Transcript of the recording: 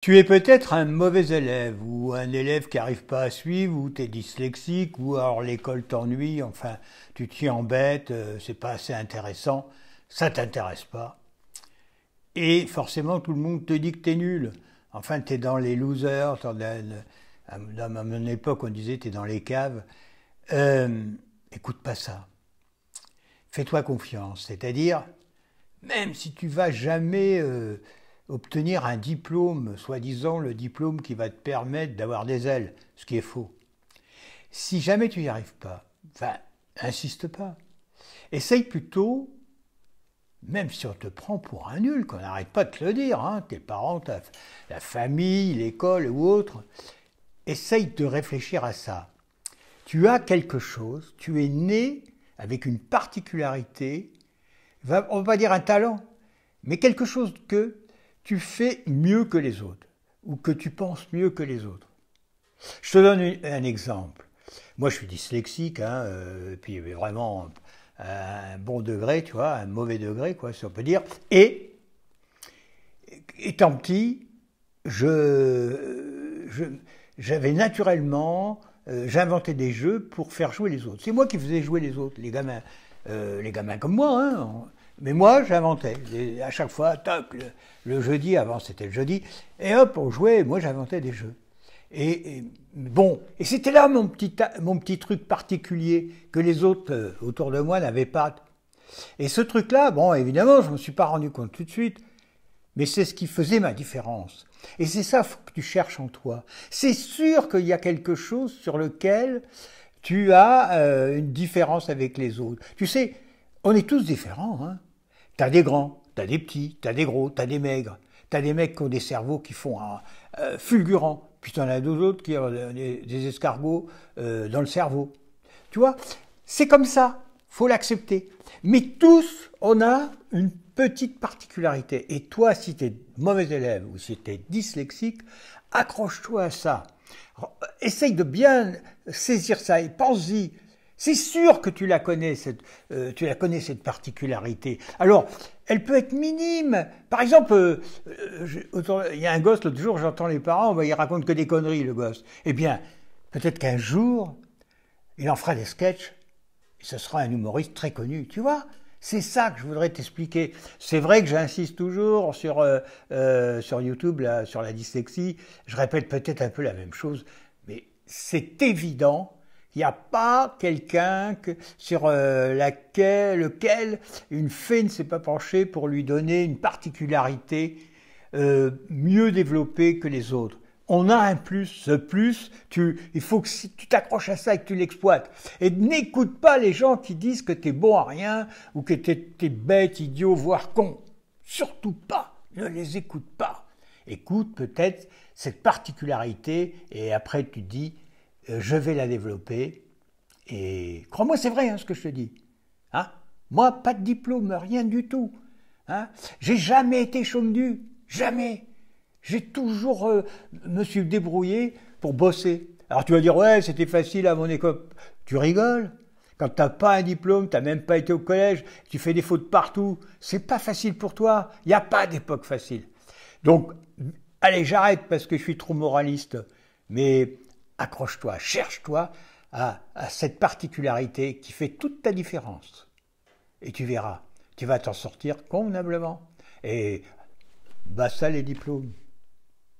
Tu es peut-être un mauvais élève, ou un élève qui n'arrive pas à suivre, ou tu es dyslexique, ou alors l'école t'ennuie, enfin, tu t'y embêtes, c'est pas assez intéressant, ça t'intéresse pas. Et forcément, tout le monde te dit que t'es nul. Enfin, t'es dans les losers, dans mon époque, on disait t'es dans les caves. Euh, Écoute pas ça. Fais-toi confiance. C'est-à-dire, même si tu vas jamais obtenir un diplôme, soi-disant le diplôme qui va te permettre d'avoir des ailes, ce qui est faux. Si jamais tu n'y arrives pas, enfin, insiste pas. Essaye plutôt, même si on te prend pour un nul, qu'on n'arrête pas de te le dire, hein, tes parents, la famille, l'école ou autre, essaye de réfléchir à ça. Tu as quelque chose, tu es né avec une particularité, on ne va pas dire un talent, mais quelque chose que tu fais mieux que les autres, ou que tu penses mieux que les autres. Je te donne un exemple. Moi, je suis dyslexique, hein, puis vraiment un bon degré, tu vois, un mauvais degré, quoi, si on peut dire. Et, étant petit, j'avais naturellement, j'inventais des jeux pour faire jouer les autres. C'est moi qui faisais jouer les autres, les gamins comme moi, hein. Mais moi, j'inventais. À chaque fois, toc, le jeudi, avant c'était le jeudi, et hop, on jouait, moi j'inventais des jeux. Bon, et c'était là mon petit truc particulier que les autres autour de moi n'avaient pas. Et ce truc-là, bon, évidemment, je ne me suis pas rendu compte tout de suite, mais c'est ce qui faisait ma différence. Et c'est ça que tu cherches en toi. C'est sûr qu'il y a quelque chose sur lequel tu as une différence avec les autres. Tu sais, on est tous différents, hein. T'as des grands, t'as des petits, t'as des gros, t'as des maigres. T'as des mecs qui ont des cerveaux qui font fulgurants. Puis t'en as d'autres qui ont des escargots dans le cerveau. Tu vois, c'est comme ça, faut l'accepter. Mais tous, on a une petite particularité. Et toi, si tu es mauvais élève ou si tu es dyslexique, accroche-toi à ça. Essaye de bien saisir ça et pense-y. C'est sûr que tu la connais, cette particularité. Alors, elle peut être minime. Par exemple, il y a un gosse, l'autre jour, j'entends les parents, il raconte que des conneries, le gosse. Eh bien, peut-être qu'un jour, il en fera des sketchs, et ce sera un humoriste très connu, tu vois. C'est ça que je voudrais t'expliquer. C'est vrai que j'insiste toujours sur YouTube, là, sur la dyslexie. Je répète peut-être un peu la même chose, mais c'est évident. Il n'y a pas quelqu'un sur lequel une fée ne s'est pas penchée pour lui donner une particularité mieux développée que les autres. On a un plus, ce plus, il faut que tu t'accroches à ça et que tu l'exploites. Et n'écoute pas les gens qui disent que tu es bon à rien ou que tu es bête, idiot, voire con. Surtout pas, ne les écoute pas. Écoute peut-être cette particularité et après tu te dis je vais la développer. Et crois-moi, c'est vrai hein, ce que je te dis. Hein, moi, pas de diplôme, rien du tout. Hein, j'ai jamais été chômeur, jamais. J'ai toujours me suis débrouillé pour bosser. Alors tu vas dire, ouais, c'était facile à mon école. Tu rigoles. Quand tu n'as pas un diplôme, tu n'as même pas été au collège, tu fais des fautes partout, c'est pas facile pour toi. Il n'y a pas d'époque facile. Donc, allez, j'arrête parce que je suis trop moraliste. Mais accroche-toi, cherche-toi à cette particularité qui fait toute ta différence. Et tu verras, tu vas t'en sortir convenablement. Et bah ça les diplômes.